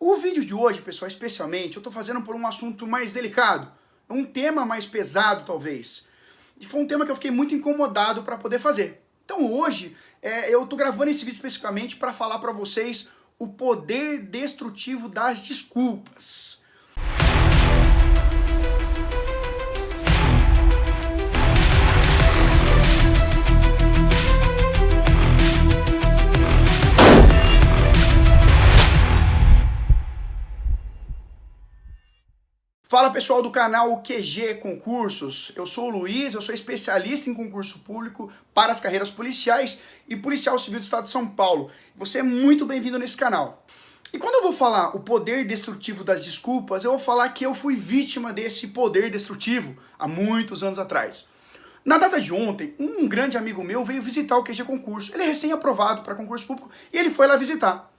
O vídeo de hoje, pessoal, especialmente, eu tô fazendo por um assunto mais delicado, um tema mais pesado, talvez. E foi um tema que eu fiquei muito incomodado para poder fazer. Então hoje, eu tô gravando esse vídeo especificamente para falar para vocês o poder destrutivo das desculpas. Fala pessoal do canal QG Concursos, eu sou o Luiz, eu sou especialista em concurso público para as carreiras policiais e policial civil do estado de São Paulo. Você é muito bem-vindo nesse canal. E quando eu vou falar o poder destrutivo das desculpas, eu vou falar que eu fui vítima desse poder destrutivo há muitos anos atrás. Na data de ontem, um grande amigo meu veio visitar o QG Concurso. Ele é recém-aprovado para concurso público e ele foi lá visitar.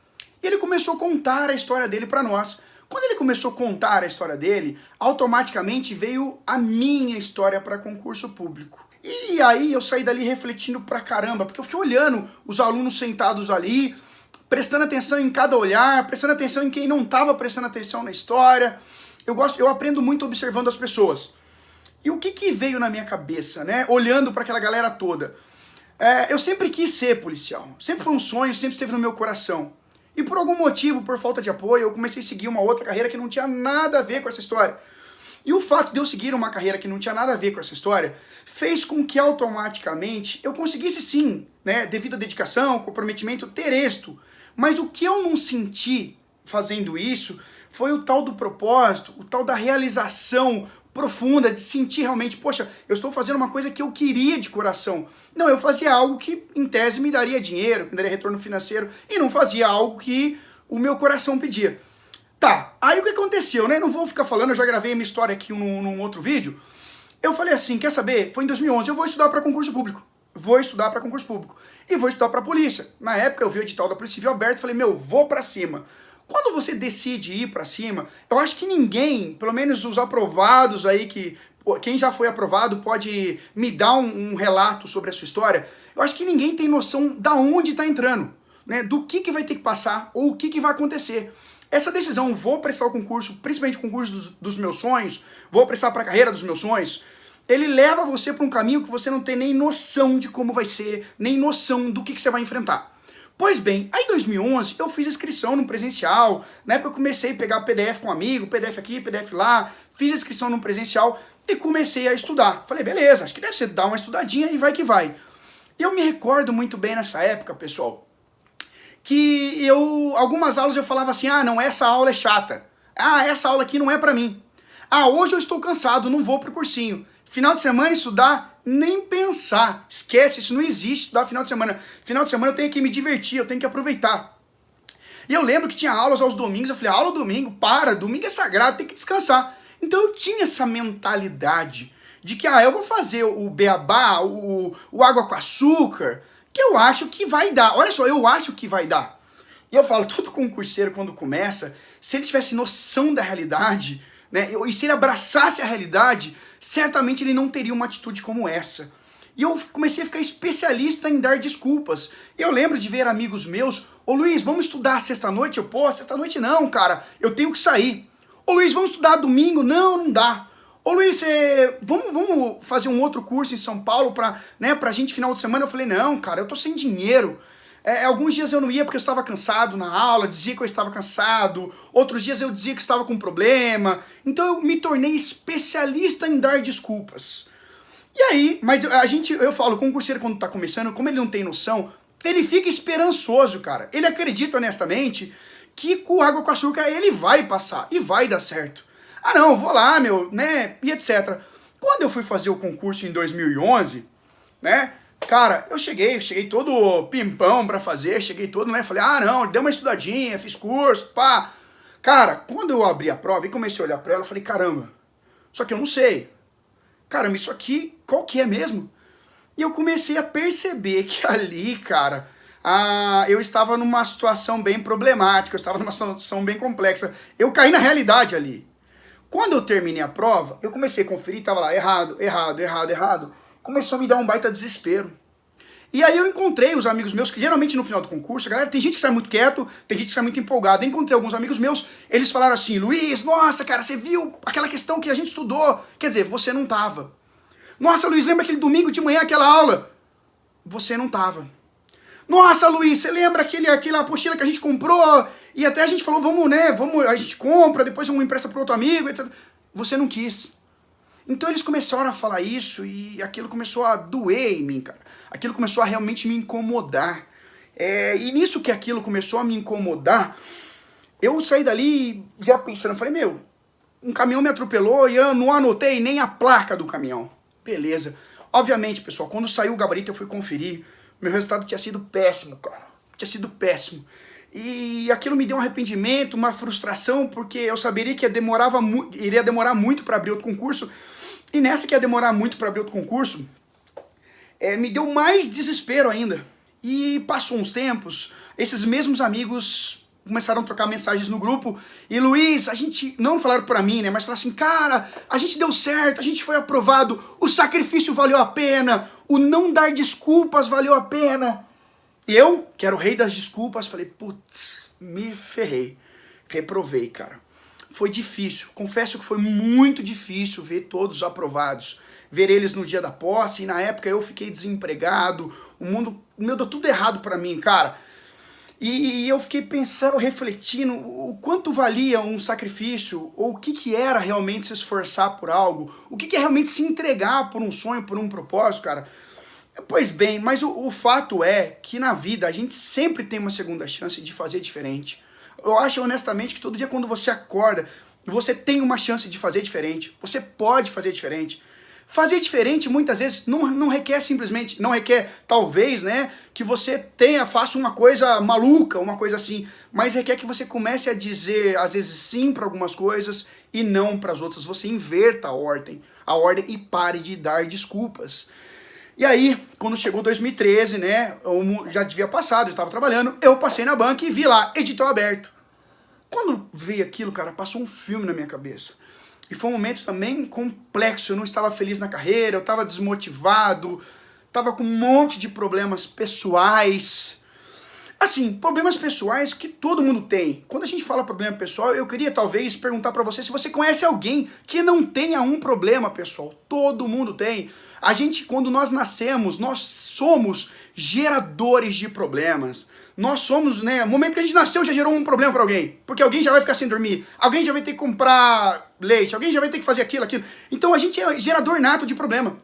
E ele começou a contar a história dele para nós. Quando ele começou a contar a história dele, automaticamente veio a minha história para concurso público. E aí eu saí dali refletindo pra caramba, porque eu fiquei olhando os alunos sentados ali, prestando atenção em cada olhar, prestando atenção em quem não estava prestando atenção na história. Eu aprendo muito observando as pessoas. E o que veio na minha cabeça, né? Olhando para aquela galera toda. Eu sempre quis ser policial, sempre foi um sonho, sempre esteve no meu coração. E por algum motivo, por falta de apoio, eu comecei a seguir uma outra carreira que não tinha nada a ver com essa história. E o fato de eu seguir uma carreira que não tinha nada a ver com essa história fez com que automaticamente eu conseguisse sim, né, devido à dedicação, comprometimento, ter êxito. Mas o que eu não senti fazendo isso foi o tal do propósito, o tal da realização profunda, de sentir realmente, poxa, eu estou fazendo uma coisa que eu queria de coração. Não, eu fazia algo que, em tese, me daria dinheiro, me daria retorno financeiro, e não fazia algo que o meu coração pedia. Tá, aí o que aconteceu, né? Não vou ficar falando, eu já gravei a minha história aqui num outro vídeo. Eu falei assim, quer saber? Foi em 2011, eu vou estudar para concurso público. Vou estudar para concurso público. E vou estudar para polícia. Na época eu vi o edital da Polícia Civil aberto e falei, meu, vou para cima. Quando você decide ir para cima, eu acho que ninguém, pelo menos os aprovados aí, quem já foi aprovado pode me dar um relato sobre a sua história, eu acho que ninguém tem noção da onde está entrando, né? Do que vai ter que passar ou o que vai acontecer. Essa decisão, vou prestar o concurso, principalmente o concurso dos meus sonhos, vou prestar para a carreira dos meus sonhos, ele leva você para um caminho que você não tem nem noção de como vai ser, nem noção do que você vai enfrentar. Pois bem, aí em 2011 eu fiz inscrição no presencial, na época eu comecei a pegar PDF com um amigo, PDF aqui, PDF lá, fiz inscrição no presencial e comecei a estudar. Falei, beleza, acho que deve ser dar uma estudadinha e vai que vai. Eu me recordo muito bem nessa época, pessoal, que algumas aulas eu falava assim, ah, não, essa aula é chata, ah, essa aula aqui não é pra mim, ah, hoje eu estou cansado, não vou pro cursinho. Final de semana estudar, nem pensar. Esquece, isso não existe, estudar final de semana. Final de semana eu tenho que me divertir, eu tenho que aproveitar. E eu lembro que tinha aulas aos domingos, eu falei, aula domingo, domingo é sagrado, tem que descansar. Então eu tinha essa mentalidade de que, eu vou fazer o beabá, o água com açúcar, que eu acho que vai dar. Olha só, eu acho que vai dar. E eu falo, todo concurseiro quando começa, se ele tivesse noção da realidade, né, e se ele abraçasse a realidade, certamente ele não teria uma atitude como essa. E eu comecei a ficar especialista em dar desculpas. Eu lembro de ver amigos meus, ô Luiz, vamos estudar sexta-noite? Pô, sexta-noite não, cara, eu tenho que sair. Ô Luiz, vamos estudar domingo? Não dá. Ô Luiz, vamos fazer um outro curso em São Paulo pra gente final de semana? Eu falei, não, cara, eu tô sem dinheiro. Alguns dias eu não ia porque eu estava cansado na aula, dizia que eu estava cansado, outros dias eu dizia que estava com problema, então eu me tornei especialista em dar desculpas. E aí, mas eu falo, o concurseiro quando está começando, como ele não tem noção, ele fica esperançoso, cara. Ele acredita honestamente que com água com açúcar ele vai passar e vai dar certo. Ah não, vou lá, meu, né, e etc. Quando eu fui fazer o concurso em 2011, né, cara, eu cheguei todo pimpão pra fazer, cheguei todo, né, falei, ah não, dei uma estudadinha, fiz curso, pá. Cara, quando eu abri a prova e comecei a olhar pra ela, eu falei, caramba, só que eu não sei. Caramba, isso aqui, qual que é mesmo? E eu comecei a perceber que ali, cara, eu estava numa situação bem problemática, eu estava numa situação bem complexa. Eu caí na realidade ali. Quando eu terminei a prova, eu comecei a conferir, tava lá, errado. Começou a me dar um baita desespero. E aí eu encontrei os amigos meus, que geralmente no final do concurso, galera, tem gente que sai muito quieto, tem gente que sai muito empolgado. Eu encontrei alguns amigos meus, eles falaram assim, Luiz, nossa, cara, você viu aquela questão que a gente estudou? Quer dizer, você não tava. Nossa, Luiz, lembra aquele domingo de manhã, aquela aula? Você não tava. Nossa, Luiz, você lembra aquela apostila que a gente comprou? E até a gente falou, vamos, a gente compra, depois um empresta para outro amigo, etc. Você não quis. Então eles começaram a falar isso e aquilo começou a doer em mim, cara. Aquilo começou a realmente me incomodar. E nisso que aquilo começou a me incomodar, eu saí dali já pensando, eu falei, meu, um caminhão me atropelou e eu não anotei nem a placa do caminhão. Beleza. Obviamente, pessoal, quando saiu o gabarito eu fui conferir, meu resultado tinha sido péssimo, cara. Tinha sido péssimo. E aquilo me deu um arrependimento, uma frustração, porque eu saberia que iria demorar muito para abrir outro concurso. E nessa que ia demorar muito para abrir outro concurso, me deu mais desespero ainda. E passou uns tempos, esses mesmos amigos começaram a trocar mensagens no grupo. E Luiz, a gente, não falaram pra mim, né, mas falaram assim, cara, a gente deu certo, a gente foi aprovado, o sacrifício valeu a pena, o não dar desculpas valeu a pena. E eu, que era o rei das desculpas, falei, putz, me ferrei, reprovei, cara. Foi difícil, confesso que foi muito difícil ver todos aprovados, ver eles no dia da posse, e na época eu fiquei desempregado, o mundo, deu tudo errado pra mim, cara. E eu fiquei pensando, refletindo, o quanto valia um sacrifício, ou o que era realmente se esforçar por algo, o que é realmente se entregar por um sonho, por um propósito, cara. Pois bem, mas o fato é que na vida a gente sempre tem uma segunda chance de fazer diferente. Eu acho honestamente que todo dia quando você acorda, você tem uma chance de fazer diferente, você pode fazer diferente. Fazer diferente muitas vezes não requer simplesmente, não requer talvez, né, que você faça uma coisa maluca, uma coisa assim, mas requer que você comece a dizer às vezes sim para algumas coisas e não para as outras. Você inverta a ordem e pare de dar desculpas. E aí, quando chegou 2013, né, eu já devia passado, eu estava trabalhando, eu passei na banca e vi lá, edital aberto. Quando veio aquilo, cara, passou um filme na minha cabeça. E foi um momento também complexo, eu não estava feliz na carreira, eu estava desmotivado, estava com um monte de problemas pessoais. Assim, problemas pessoais que todo mundo tem. Quando a gente fala problema pessoal, eu queria talvez perguntar para você se você conhece alguém que não tenha um problema pessoal. Todo mundo tem. A gente, quando nós nascemos, nós somos geradores de problemas. Nós somos, né, no momento que a gente nasceu já gerou um problema para alguém, porque alguém já vai ficar sem dormir, alguém já vai ter que comprar leite, alguém já vai ter que fazer aquilo. Então a gente é gerador nato de problema.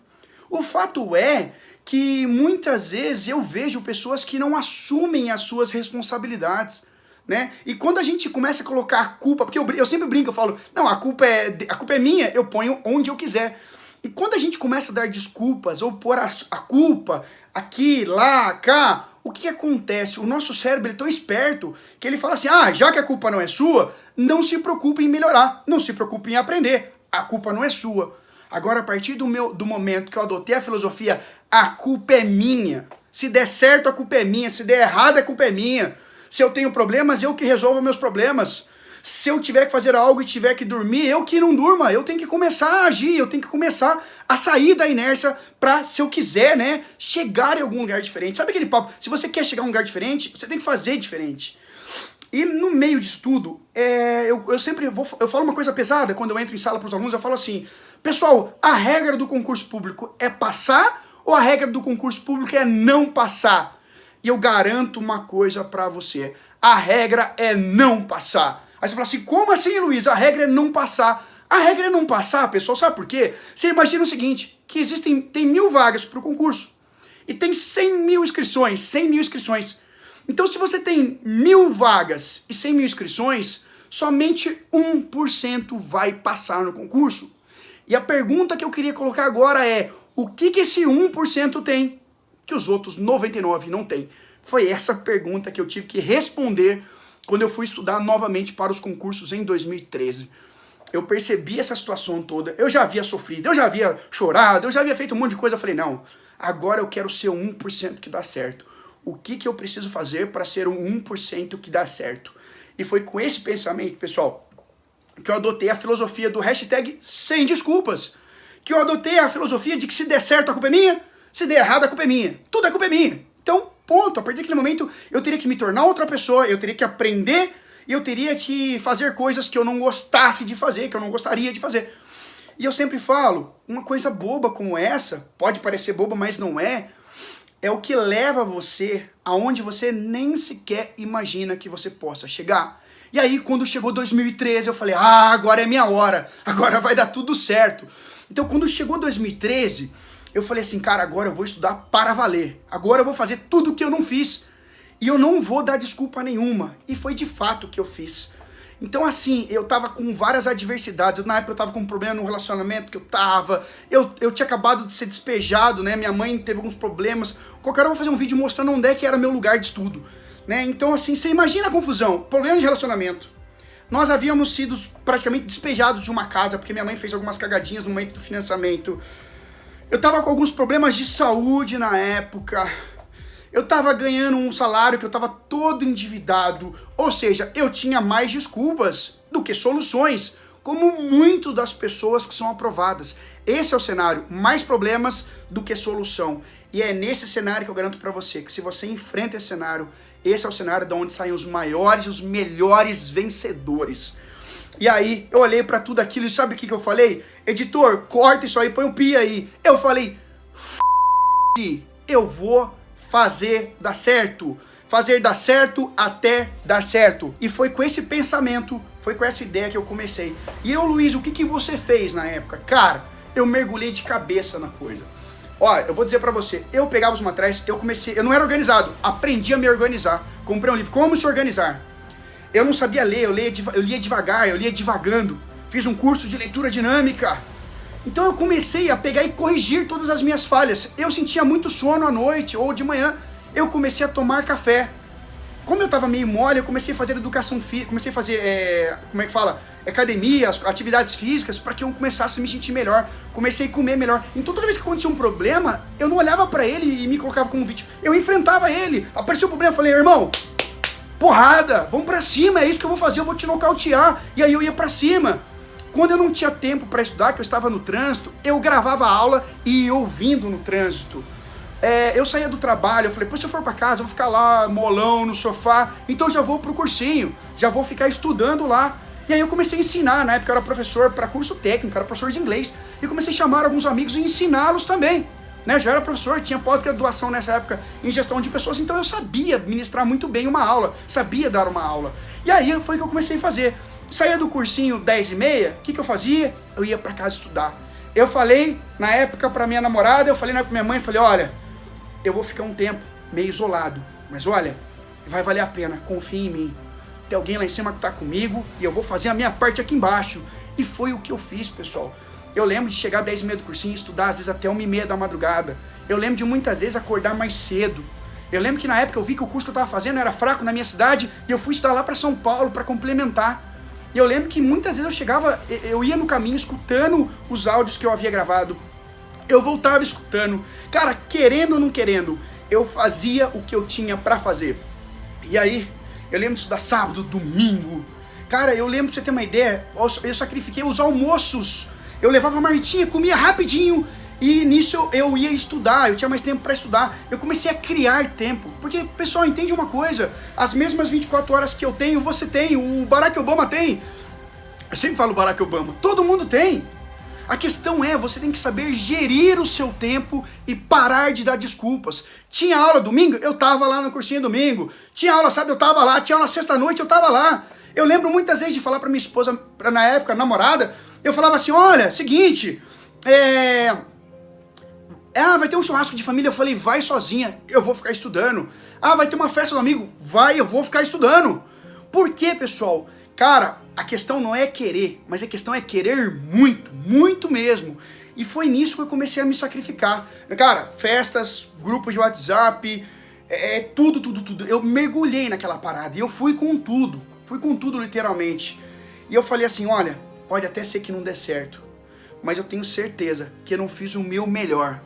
O fato é que muitas vezes eu vejo pessoas que não assumem as suas responsabilidades, né? E quando a gente começa a colocar a culpa, porque eu sempre brinco, eu falo, não, a culpa é minha, eu ponho onde eu quiser. E quando a gente começa a dar desculpas ou pôr a culpa aqui, lá, cá, o que acontece? O nosso cérebro é tão esperto que ele fala assim, já que a culpa não é sua, não se preocupe em melhorar, não se preocupe em aprender, a culpa não é sua. Agora, a partir do momento que eu adotei a filosofia, a culpa é minha. Se der certo, a culpa é minha. Se der errado, a culpa é minha. Se eu tenho problemas, eu que resolvo meus problemas. Se eu tiver que fazer algo e tiver que dormir, eu que não durma. Eu tenho que começar a agir, eu tenho que começar a sair da inércia para, se eu quiser, né, chegar em algum lugar diferente. Sabe aquele papo? Se você quer chegar a um lugar diferente, você tem que fazer diferente. E no meio disso tudo, eu falo uma coisa pesada quando eu entro em sala para os alunos, eu falo assim, pessoal, a regra do concurso público é passar ou a regra do concurso público é não passar? E eu garanto uma coisa para você, a regra é não passar. Aí você fala assim, como assim, Luiz? A regra é não passar. A regra é não passar, pessoal, sabe por quê? Você imagina o seguinte, que tem 1000 vagas para o concurso e tem 100 mil inscrições, Então, se você tem 1000 vagas e 100 mil inscrições, somente 1% vai passar no concurso. E a pergunta que eu queria colocar agora é, o que esse 1% tem que os outros 99% não tem? Foi essa pergunta que eu tive que responder quando eu fui estudar novamente para os concursos em 2013. Eu percebi essa situação toda, eu já havia sofrido, eu já havia chorado, eu já havia feito um monte de coisa, eu falei, não, agora eu quero ser o 1% que dá certo. O que eu preciso fazer para ser o 1% que dá certo? E foi com esse pensamento, pessoal, que eu adotei a filosofia do hashtag sem desculpas. Que eu adotei a filosofia de que se der certo a culpa é minha, Se der errado, a culpa é minha. Tudo é culpa é minha. Então, ponto. A partir daquele momento, eu teria que me tornar outra pessoa, eu teria que aprender e eu teria que fazer coisas que eu não gostasse de fazer, que eu não gostaria de fazer. E eu sempre falo, uma coisa boba como essa, pode parecer boba, mas não é o que leva você aonde você nem sequer imagina que você possa chegar. E aí, quando chegou 2013, eu falei, agora é minha hora, agora vai dar tudo certo. Então, quando chegou 2013, eu falei assim, cara, agora eu vou estudar para valer. Agora eu vou fazer tudo o que eu não fiz. E eu não vou dar desculpa nenhuma. E foi de fato o que eu fiz. Então, assim, eu tava com várias adversidades. Na época eu tava com um problema no relacionamento que eu tava. Eu tinha acabado de ser despejado, né? Minha mãe teve alguns problemas. Qualquer hora eu vou fazer um vídeo mostrando onde é que era meu lugar de estudo, né? Então, assim, você imagina a confusão. Problemas de relacionamento. Nós havíamos sido praticamente despejados de uma casa, porque minha mãe fez algumas cagadinhas no momento do financiamento. Eu tava com alguns problemas de saúde na época. Eu tava ganhando um salário que eu tava todo endividado. Ou seja, eu tinha mais desculpas do que soluções, como muito das pessoas que são aprovadas. Esse é o cenário, mais problemas do que solução. E é nesse cenário que eu garanto pra você, que se você enfrenta esse cenário, esse é o cenário de onde saem os maiores e os melhores vencedores. E aí, eu olhei pra tudo aquilo e sabe o que eu falei? Editor, corta isso aí, põe o pi aí. Eu falei, eu vou fazer dar certo. Fazer dar certo até dar certo. E foi com esse pensamento, foi com essa ideia que eu comecei. E eu, Luiz, o que você fez na época? Cara, eu mergulhei de cabeça na coisa. Olha, eu vou dizer pra você, eu pegava os materiais, eu não era organizado, aprendi a me organizar. Comprei um livro, Como Se Organizar. Eu não sabia ler, eu lia devagar, eu lia divagando. Fiz um curso de leitura dinâmica. Então eu comecei a pegar e corrigir todas as minhas falhas. Eu sentia muito sono à noite ou de manhã, eu comecei a tomar café. Como eu estava meio mole, eu comecei a fazer educação física, comecei a fazer, academia, atividades físicas, para que eu começasse a me sentir melhor. Comecei a comer melhor. Então toda vez que acontecia um problema, eu não olhava para ele e me colocava como vítima. Eu enfrentava ele. Apareceu o problema, eu falei, irmão, porrada, vamos pra cima, é isso que eu vou fazer, eu vou te nocautear. E aí eu ia pra cima. Quando eu não tinha tempo para estudar, que eu estava no trânsito, eu gravava a aula e ia ouvindo no trânsito. Eu saía do trabalho, eu falei, pô, se eu for para casa, eu vou ficar lá, molão, no sofá, então já vou pro cursinho, já vou ficar estudando lá. E aí eu comecei a ensinar, na época eu era professor para curso técnico, era professor de inglês, e comecei a chamar alguns amigos e ensiná-los também. Né? Já era professor, tinha pós-graduação nessa época em gestão de pessoas, então eu sabia ministrar muito bem uma aula, sabia dar uma aula. E aí foi o que eu comecei a fazer. Saía do cursinho 10h30, o que eu fazia? Eu ia para casa estudar. Eu falei, na época, para minha namorada, eu falei pra minha mãe, falei, olha, eu vou ficar um tempo meio isolado, mas olha, vai valer a pena, confia em mim. Tem alguém lá em cima que tá comigo e eu vou fazer a minha parte aqui embaixo. E foi o que eu fiz, pessoal. Eu lembro de chegar 10h30 do cursinho e estudar, às vezes até 1h30 da madrugada. Eu lembro de muitas vezes acordar mais cedo. Eu lembro que na época eu vi que o curso que eu tava fazendo era fraco na minha cidade e eu fui estudar lá para São Paulo para complementar. E eu lembro que muitas vezes eu chegava, eu ia no caminho escutando os áudios que eu havia gravado. Eu voltava escutando. Cara, querendo ou não querendo, eu fazia o que eu tinha pra fazer. E aí, eu lembro de estudar sábado, domingo. Cara, eu lembro, pra você ter uma ideia, eu sacrifiquei os almoços. Eu levava a marmitinha, comia rapidinho. E nisso eu ia estudar, eu tinha mais tempo pra estudar. Eu comecei a criar tempo. Porque, pessoal, entende uma coisa. As mesmas 24 horas que eu tenho, você tem. O Barack Obama tem. Eu sempre falo Barack Obama. Todo mundo tem. A questão é, você tem que saber gerir o seu tempo e parar de dar desculpas. Tinha aula domingo? Eu tava lá no cursinho domingo. Tinha aula sábado? Eu tava lá. Tinha aula sexta-noite? Eu tava lá. Eu lembro muitas vezes de falar pra minha esposa, na época, namorada, eu falava assim, olha, seguinte, vai ter um churrasco de família. Eu falei, vai sozinha, eu vou ficar estudando. Vai ter uma festa do amigo? Vai, eu vou ficar estudando. Por quê, pessoal? Cara, a questão não é querer, mas a questão é querer muito, muito mesmo. E foi nisso que eu comecei a me sacrificar. Cara, festas, grupos de WhatsApp, tudo. Eu mergulhei naquela parada e eu fui com tudo literalmente. E eu falei assim, olha, pode até ser que não dê certo, mas eu tenho certeza que eu não fiz o meu melhor.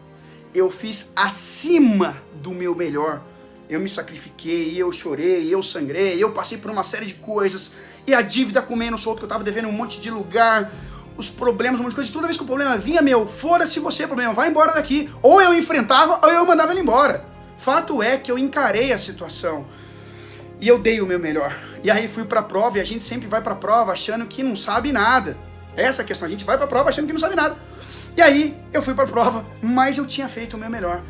Eu fiz acima do meu melhor. Eu me sacrifiquei, eu chorei, eu sangrei, eu passei por uma série de coisas. E a dívida comendo solto, que eu tava devendo um monte de lugar. os problemas, um monte de coisa. Toda vez que o problema vinha, foda-se você, problema, vai embora daqui. Ou eu enfrentava, ou eu mandava ele embora. Fato é que eu encarei a situação e eu dei o meu melhor. E aí fui pra prova, e a gente sempre vai pra prova achando que não sabe nada. Essa é a questão, a gente vai pra prova achando que não sabe nada. E aí eu fui pra prova, mas eu tinha feito o meu melhor.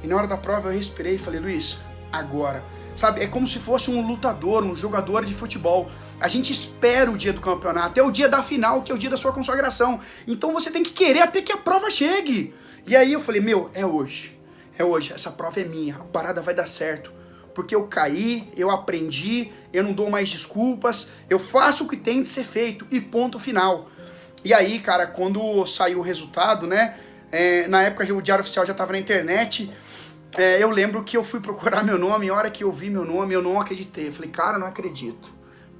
E na hora da prova eu respirei e falei, Luiz, agora. Sabe, é como se fosse um lutador, um jogador de futebol. A gente espera o dia do campeonato, é o dia da final, que é o dia da sua consagração. Então você tem que querer até que a prova chegue. E aí eu falei, é hoje. É hoje, essa prova é minha, a parada vai dar certo. Porque eu caí, eu aprendi, eu não dou mais desculpas, eu faço o que tem de ser feito e ponto final. E aí, cara, quando saiu o resultado, né, na época o Diário Oficial já estava na internet, eu lembro que eu fui procurar meu nome, e a hora que eu vi meu nome, eu não acreditei. Eu falei, cara, não acredito.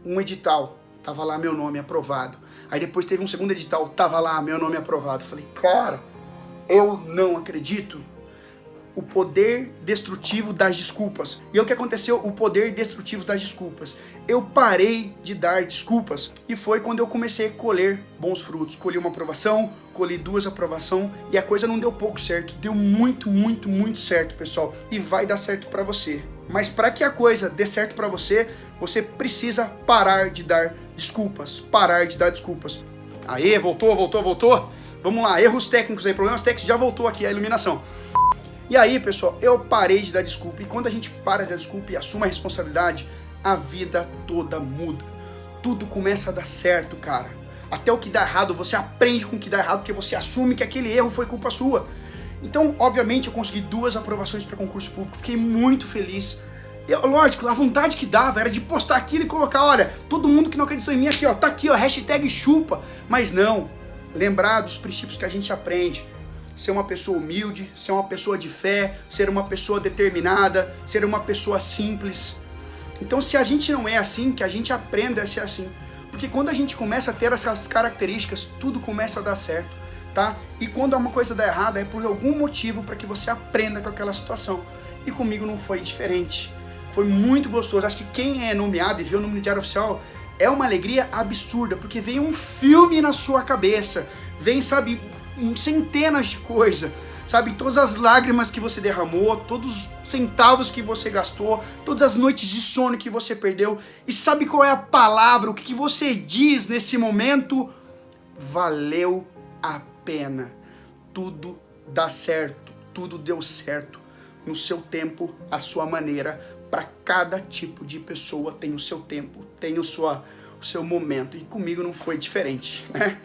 Um edital, tava lá meu nome aprovado. Aí depois teve um segundo edital, tava lá meu nome aprovado. Eu falei, cara, eu não acredito. O poder destrutivo das desculpas. E o que aconteceu? O poder destrutivo das desculpas. Eu parei de dar desculpas. E foi quando eu comecei a colher bons frutos. Colhi uma aprovação, colhi 2 aprovações e a coisa não deu pouco certo. Deu muito, muito, muito certo, pessoal. E vai dar certo pra você. Mas para que a coisa dê certo pra você, você precisa parar de dar desculpas. Parar de dar desculpas. Aê, voltou. Vamos lá, erros técnicos aí, problemas técnicos, já voltou aqui a iluminação. E aí, pessoal, eu parei de dar desculpa. E quando a gente para de dar desculpa e assume a responsabilidade, a vida toda muda. Tudo começa a dar certo, cara. Até o que dá errado, você aprende com o que dá errado, porque você assume que aquele erro foi culpa sua. Então, obviamente, eu consegui 2 aprovações para concurso público. Fiquei muito feliz. Lógico, a vontade que dava era de postar aquilo e colocar, olha, todo mundo que não acreditou em mim aqui, ó, tá aqui, ó, hashtag chupa. Mas não, lembrar dos princípios que a gente aprende. Ser uma pessoa humilde, ser uma pessoa de fé, ser uma pessoa determinada, ser uma pessoa simples. Então, se a gente não é assim, que a gente aprenda a ser assim. Porque quando a gente começa a ter essas características, tudo começa a dar certo, tá? E quando uma coisa dá errado, é por algum motivo para que você aprenda com aquela situação. E comigo não foi diferente. Foi muito gostoso. Acho que quem é nomeado e vê o nome do Diário Oficial é uma alegria absurda, porque vem um filme na sua cabeça. Vem, sabe, centenas de coisas, sabe? Todas as lágrimas que você derramou, todos os centavos que você gastou, todas as noites de sono que você perdeu. E sabe qual é a palavra? O que você diz nesse momento? Valeu a pena. Tudo dá certo, tudo deu certo. No seu tempo, a sua maneira. Para cada tipo de pessoa tem o seu tempo, tem o seu momento. E comigo não foi diferente, né?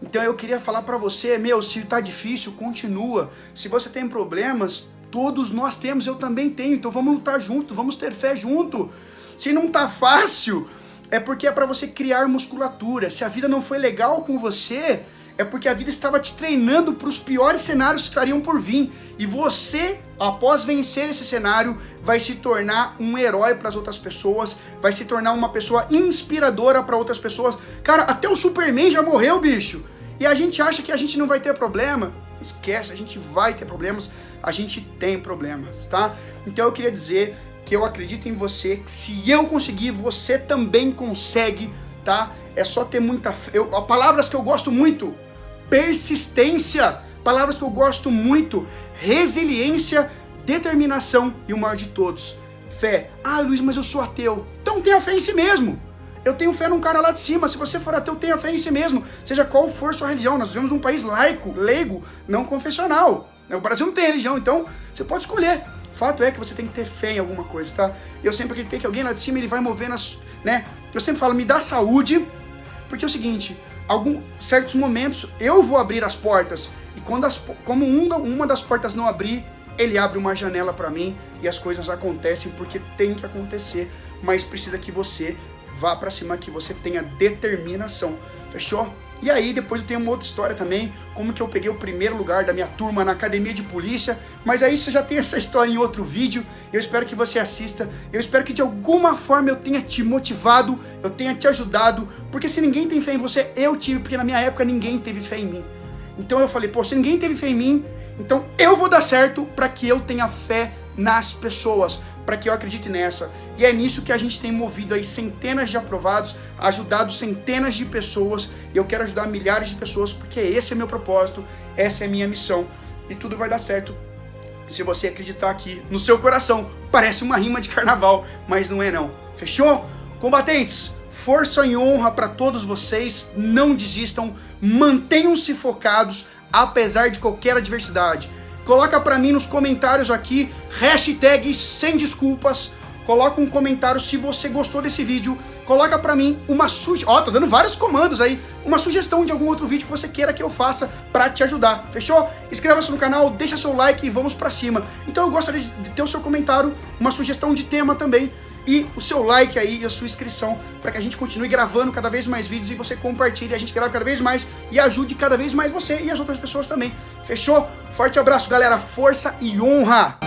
Então eu queria falar pra você, se tá difícil, continua. Se você tem problemas, todos nós temos, eu também tenho. Então vamos lutar junto, vamos ter fé junto. Se não tá fácil, é porque é pra você criar musculatura. Se a vida não foi legal com você, é porque a vida estava te treinando para os piores cenários que estariam por vir. E você, após vencer esse cenário, vai se tornar um herói para as outras pessoas, vai se tornar uma pessoa inspiradora para outras pessoas. Cara, até o Superman já morreu, bicho. E a gente acha que a gente não vai ter problema. Esquece, a gente vai ter problemas, a gente tem problemas, tá? Então eu queria dizer que eu acredito em você, que se eu conseguir, você também consegue, tá? É só ter muita fé. Palavras que eu gosto muito: persistência. Palavras que eu gosto muito: resiliência, determinação e o maior de todos, fé. Ah, Luiz, mas eu sou ateu. Então tenha fé em si mesmo. Eu tenho fé num cara lá de cima. Se você for ateu, tenha fé em si mesmo. Seja qual for sua religião. Nós vivemos um país laico, leigo, não confessional. O Brasil não tem religião, então você pode escolher. O fato é que você tem que ter fé em alguma coisa, tá? Eu sempre acreditei que alguém lá de cima, ele vai mover né? Eu sempre falo, me dá saúde, porque é o seguinte, certos momentos eu vou abrir as portas, e como uma das portas não abrir, ele abre uma janela para mim, e as coisas acontecem porque tem que acontecer, mas precisa que você vá para cima, que você tenha determinação, fechou? E aí depois eu tenho uma outra história também, como que eu peguei o primeiro lugar da minha turma na academia de polícia, mas aí você já tem essa história em outro vídeo, eu espero que você assista, eu espero que de alguma forma eu tenha te motivado, eu tenha te ajudado, porque se ninguém tem fé em você, eu tive, porque na minha época ninguém teve fé em mim. Então eu falei, se ninguém teve fé em mim, então eu vou dar certo para que eu tenha fé nas pessoas, para que eu acredite nessa. E é nisso que a gente tem movido aí centenas de aprovados, ajudado centenas de pessoas, e eu quero ajudar milhares de pessoas, porque esse é meu propósito, essa é a minha missão, e tudo vai dar certo se você acreditar aqui no seu coração. Parece uma rima de carnaval, mas não é não. Fechou? Combatentes, força e honra para todos vocês, não desistam, mantenham-se focados, apesar de qualquer adversidade. Coloca para mim nos comentários aqui, hashtag sem desculpas, coloca um comentário se você gostou desse vídeo, coloca pra mim uma sugestão, ó, tô dando vários comandos aí, uma sugestão de algum outro vídeo que você queira que eu faça pra te ajudar, fechou? Inscreva-se no canal, deixa seu like e vamos pra cima. Então eu gostaria de ter o seu comentário, uma sugestão de tema também, e o seu like aí e a sua inscrição, para que a gente continue gravando cada vez mais vídeos e você compartilhe, a gente grava cada vez mais e ajude cada vez mais você e as outras pessoas também, fechou? Forte abraço, galera, força e honra!